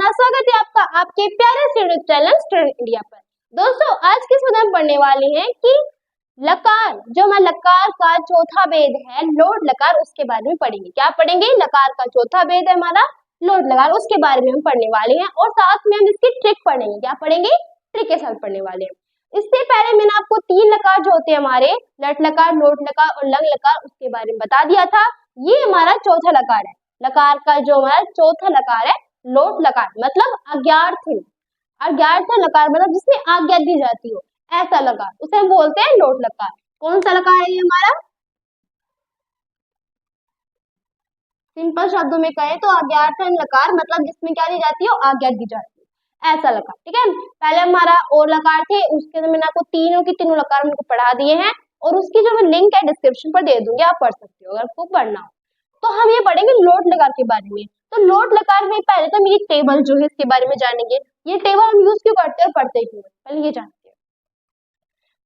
स्वागत है आपका आपके प्यारे स्टूडेंट चैनल स्टूडेंट इंडिया पर। दोस्तों आज के इसमें हम पढ़ने वाले हैं कि लकार, जो हमारा लकार का चौथा भेद है लोट लकार, उसके बारे में पढ़ेंगे। क्या पढ़ेंगे? लकार का चौथा भेद है हमारा लोट लकार, उसके बारे में हम पढ़ने वाले हैं और साथ में हम इसकी ट्रिक पढ़ेंगे। क्या पढ़ेंगे? ट्रिक के साथ पढ़ने वाले हैं। इससे पहले मैंने आपको तीन लकार जो होते हैं हमारे लट लकार, लोट लकार और लंग लकार, उसके बारे में बता दिया था। ये हमारा चौथा लकार है। लकार का जो हमारा चौथा लकार है लोट लकार, मतलब अज्ञार्थ अज्ञार्थ लकार, मतलब जिसमें आज्ञा दी जाती हो, ऐसा लकार उसे हम बोलते हैं लोट लकार। कौन सा लकार है ये हमारा? सिंपल शब्दों में कहें तो अज्ञार्थ लकार, मतलब जिसमें क्या दी जाती है? आज्ञा दी जाती है, ऐसा लकार। ठीक है, पहले हमारा और लकार थे, उसके अंदर मैंने आपको तीनों की तीनों लकार हमको पढ़ा दिए हैं और उसकी जो मैं लिंक है डिस्क्रिप्शन पर दे दूंगी, आप पढ़ सकते हो अगर आपको पढ़ना हो। तो हम ये पढ़ेंगे लोट लकार के बारे में। तो लोट लकार में पहले तो हम ये टेबल जो है इसके बारे में जानेंगे। ये टेबल हम यूज क्यों करते हैं और पढ़ते क्यों, पहले ये जानते हैं।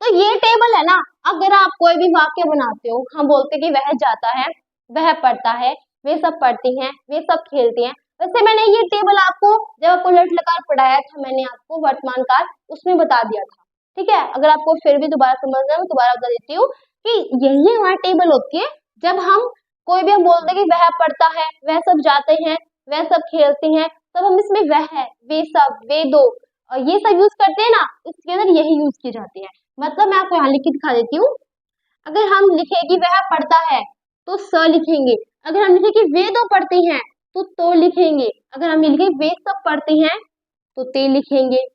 तो ये टेबल है ना, अगर आप कोई भी वाक्य बनाते हो, हम बोलते कि वह जाता है, वह पढ़ता है, वे सब पढ़ती हैं, वे सब खेलते हैं। वैसे मैंने ये टेबल आपको जब आपको लोट लकार पढ़ाया था, मैंने आपको वर्तमान काल उसमें बता दिया था। ठीक है, अगर आपको फिर भी दोबारा समझना है मैं दोबारा बता देती हूँ कि यही हमारी टेबल होती है। जब हम कोई भी हम बोलते कि वह पढ़ता है, वह सब जाते हैं, वह सब खेलते हैं, तब हम इसमें वह है, वे सब, वे दो, ये सब यूज करते हैं ना, इसके अंदर यही यूज किए जाते हैं। मतलब मैं आपको यहाँ लिख के दिखा देती हूँ। अगर हम लिखे कि वह पढ़ता है तो स लिखेंगे, अगर हम लिखे कि वे दो पढ़ती हैं तो लिखेंगे, अगर हम लिखे वे सब पढ़ती हैं तो ते लिखेंगे,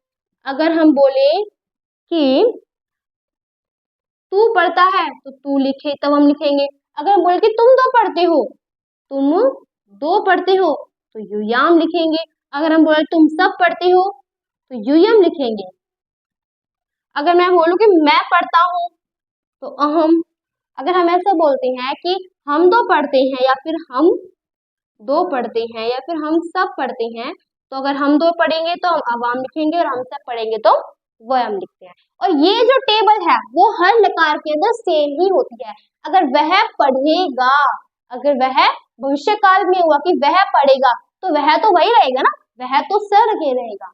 अगर हम बोले कि तू पढ़ता है तो तू लिखे, तब हम लिखेंगे। अगर हम बोले कि तुम दो पढ़ते हो, तुम दो पढ़ते हो, तो युयाम लिखेंगे। अगर हम बोले तुम सब पढ़ते हो तो युयम लिखेंगे। अगर मैं बोलूं कि मैं पढ़ता हूं तो अहम। अगर हम ऐसे बोलते हैं कि हम दो पढ़ते हैं या फिर हम दो पढ़ते हैं या फिर हम सब पढ़ते हैं, तो अगर हम दो पढ़ेंगे तो हम अवाम लिखेंगे और हम सब पढ़ेंगे तो वयम लिखते हैं। और ये जो टेबल है वो हर लकार के अंदर सेम ही होती है। अगर वह पढ़ेगा, अगर वह भविष्य काल में हुआ कि वह पढ़ेगा, तो वह तो वही रहेगा ना, वह तो स रखे रहेगा।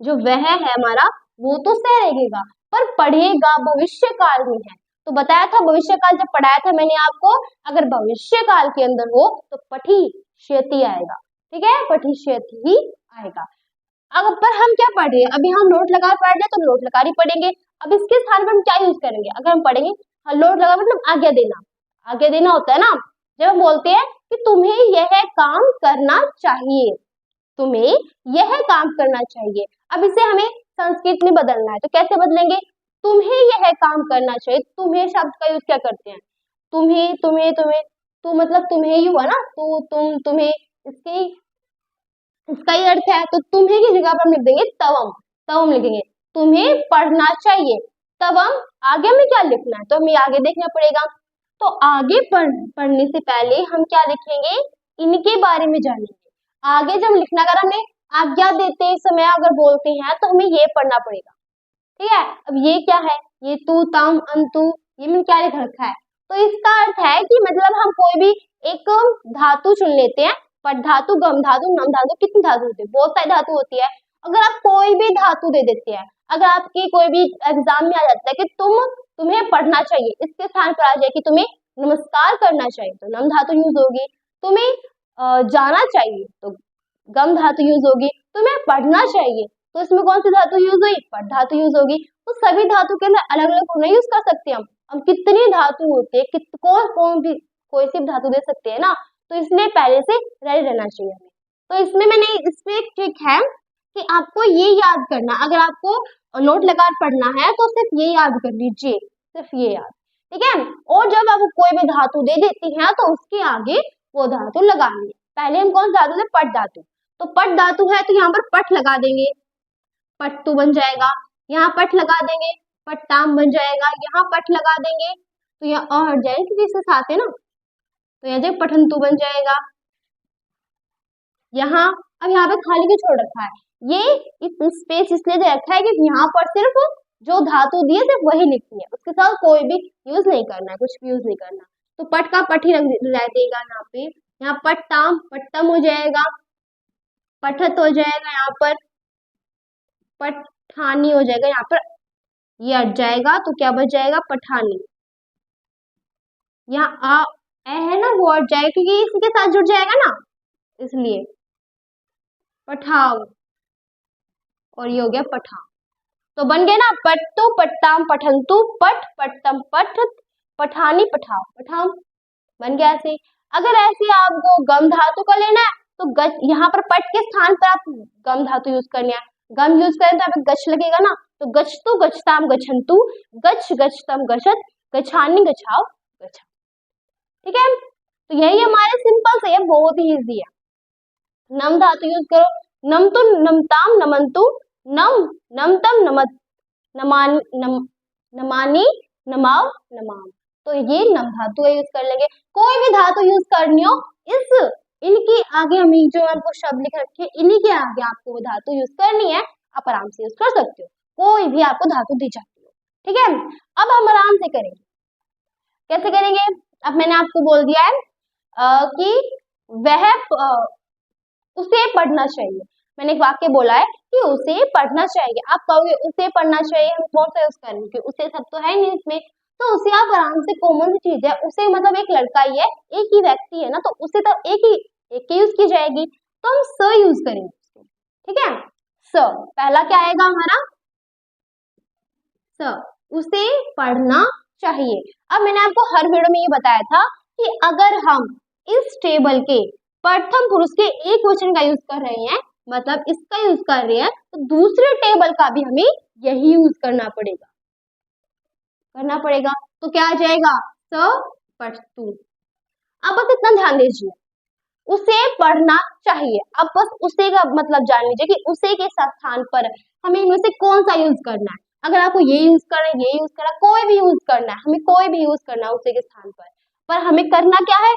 जो वह है हमारा वो तो स रहेगा, पर पढ़ेगा भविष्य काल में है। तो बताया था भविष्य काल जब पढ़ाया था मैंने आपको, अगर भविष्य काल के अंदर हो तो पठिष्यति आएगा। ठीक है, पठिष्यति ही आएगा। अब पर हम क्या पढ़ रहे हैं? अभी हम लोट लकार पढ़ रहे हैं तो लोट लकार ही पढ़ेंगे। अब इसके स्थान पर हम क्या यूज करेंगे? अगर हम पढ़ेंगे लोट लकार मतलब आज्ञा देना, आज्ञा देना होता है ना। जब हम बोलते हैं कि तुम्हें यह काम करना चाहिए, तुम्हें यह काम करना चाहिए, अब इसे हमें संस्कृत में बदलना है, तो कैसे बदलेंगे? तुम्हें यह काम करना चाहिए, तुम्हें शब्द का यूज क्या करते हैं? तुम्हें, तुम्हें, तुम्हें, तो मतलब तुम्हें ही हुआ ना, तो तुम, तुम्हें, इसके इसका ही अर्थ है। तो तुम्हें की जगह पर हम लिख देंगे तवम, तवम लिखेंगे, तुम्हें पढ़ना चाहिए। तब हम आगे में क्या लिखना है, तो हमें आगे देखना पड़ेगा। तो आगे पढ़ने से पहले हम क्या लिखेंगे? इनके बारे में जानेंगे। आगे जब लिखना, अगर हमें आज्ञा देते समय अगर बोलते हैं तो हमें ये पढ़ना पड़ेगा। ठीक है, अब ये क्या है? ये तू, तम, अंतु, ये मैंने क्या लिख रखा है? तो इसका अर्थ है कि मतलब हम कोई भी एक धातु चुन लेते हैं, पट धातु, गम धातु, नम धातु, कितनी धातु होती है? बहुत सारी धातु होती है। अगर आप कोई भी धातु दे देते हैं, अगर आपकी कोई भी एग्जाम में आ जाता है कि तुम्हें पढ़ना चाहिए, इसके स्थान पर आ जाए कि तुम्हें नमस्कार करना चाहिए, तो नम धातु यूज होगी। तुम्हें जाना चाहिए तो गम धातु यूज होगी। तुम्हें पढ़ना चाहिए तो इसमें कौन सी धातु यूज हुई? पट धातु यूज होगी। तो सभी धातु के अंदर अलग अलग नहीं यूज कर सकते हम कितनी धातु होती है, कौन भी कोई सी धातु दे सकते हैं ना, तो इसलिए पहले से रेडी रहना चाहिए हमें। तो इसमें मैंने इसमें एक ट्रिक है कि आपको ये याद करना, अगर आपको लोट लकार पढ़ना है तो सिर्फ ये याद कर लीजिए, सिर्फ ये याद। ठीक है, और जब आप कोई भी धातु दे देती हैं तो उसके आगे वो धातु लगानी है। पहले हम कौन सा धातु थे? पट धातु। तो पट धातु है तो यहाँ पर पट लगा देंगे, पट्टू बन जाएगा। यहाँ पट लगा देंगे, पट्टाम बन जाएगा। यहाँ पट लगा देंगे तो यहाँ और हट जाएगा क्योंकि इसके साथ है ना, तो यहाँ देखो पठंतु बन जाएगा। यहाँ अब यहाँ पे खाली क्यों छोड़ रखा है? ये इस स्पेस इसलिए दे रखा है कि यहाँ पर सिर्फ जो धातु दी है सिर्फ वही लिखनी है, उसके साथ कोई भी यूज नहीं करना है, कुछ भी यूज नहीं करना। तो पट का पट ही रह देगा यहाँ पे। यहाँ पट्टाम, पट्टम हो जाएगा। पठत हो जाएगा यहाँ पर, पठानी हो जाएगा यहाँ पर, ये हट जाएगा तो क्या बच जाएगा पठानी। यहाँ ए है ना वो हट जाएगा क्योंकि इसी के साथ जुड़ जाएगा ना, इसलिए पठाव, और ये हो गया पठा। तो बन गया ना पट्टू पट्टाम पठंतु पठ पट्टम पठ पठानी पठाओ पठाओ, बन गया ऐसे। अगर ऐसे आपको गम धातु का लेना है तो गच, यहाँ पर पट के स्थान पर आप गम धातु यूज करनी है। गम यूज करें तो आप गच लगेगा ना, तो गच्छतु गच्छताम गच्छन्तु गच्छ गच्छतम गच्छत गच्छानी गच्छाओ गच्छा। ठीक है, तो यही हमारे सिंपल से है, बहुत ही इजी है। नम धातु यूज करो, नमतु नमताम नमंतु नम नमतम नमत नमान नमानी नमाव नमाम, तो ये नम धातु यूज कर लेंगे। कोई भी धातु यूज करनी हो इस इनके आगे हम जो आपको शब्द लिख रखे इन्हीं के आगे आपको वो धातु यूज करनी है, आप आराम से यूज कर सकते हो, कोई भी आपको धातु दी जाती हो। ठीक है, अब हम आराम से करेंगे। कैसे करेंगे, अब मैंने आपको बोल दिया है कि वह उसे पढ़ना चाहिए, मैंने एक वाक्य बोला है कि उसे पढ़ना चाहिए। आप कहोगे उसे पढ़ना चाहिए हम कौन सा यूज करेंगे, क्योंकि उसे सब तो है नहीं इसमें, तो उसे आप आराम से कॉमन सी चीज है, उसे मतलब एक लड़का ही है, एक ही व्यक्ति है ना, तो उसे तो एक ही यूज की जाएगी, तो हम स यूज करेंगे। ठीक है, स पहला क्या आएगा हमारा, स उसे पढ़ना चाहिए। अब मैंने आपको हर वीडियो में ये बताया था कि अगर हम इस टेबल के प्रथम पुरुष के एक वचन का यूज कर रहे हैं, मतलब इसका यूज कर रहे हैं, तो दूसरे टेबल का भी हमें यही यूज करना पड़ेगा। तो क्या आ जाएगा, स पठतु। अब बस इतना ध्यान दीजिए, उसे पढ़ना चाहिए। अब बस उसे का मतलब जान लीजिए कि उसे के स्थान पर हमें इनमें से कौन सा यूज करना है। अगर आपको ये यूज करना है, ये यूज करना है, कोई भी यूज करना है, हमें कोई भी यूज करना है उसे के स्थान पर हमें करना क्या है,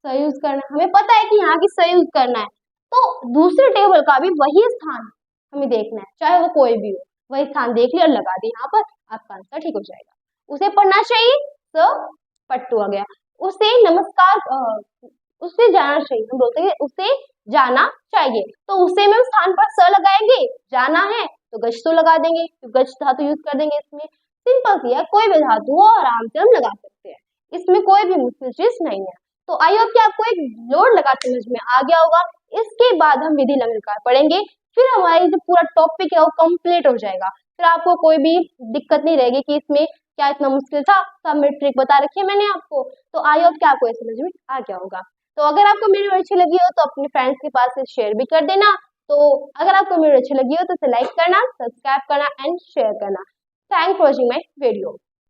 स यूज करना है। हमें पता है कि यहाँ की स यूज करना है, तो दूसरे टेबल का भी वही स्थान हमें देखना है, चाहे वो कोई भी हो, वही स्थान देख लिया और लगा दिया यहाँ पर, आपका आंसर ठीक हो जाएगा। उसे पढ़ना चाहिए, स पट्टू आ गया। उसे नमस्कार उसे जाना चाहिए, हम बोलते हैं उसे जाना चाहिए, तो उसे में स्थान पर स लगाएंगे, जाना है तो गच्छ तो लगा देंगे, तो गच्छ धातु यूज कर देंगे इसमें। सिंपल सी है, कोई भी धातु हो आराम से हम लगा सकते हैं, इसमें कोई भी मुश्किल चीज नहीं है। तो आई होप कि आपको एक लोड लगा समझ में आ गया होगा। इसके बाद हम विधि अलंकार पढ़ेंगे, फिर हमारी जो पूरा टॉपिक है वो कंप्लीट हो जाएगा, फिर आपको कोई भी दिक्कत नहीं रहेगी कि इसमें क्या इतना मुश्किल था, सब में ट्रिक बता रखी है मैंने आपको। तो आई होप कि आपको ये समझ में आ गया होगा। तो अगर आपको मेरी वीडियो अच्छी लगी हो तो अपने फ्रेंड्स के पास शेयर भी कर देना। तो अगर आपको मेरी वीडियो अच्छी लगी हो तो इसे लाइक करना, सब्सक्राइब करना एंड शेयर करना। Thanks for watching my video.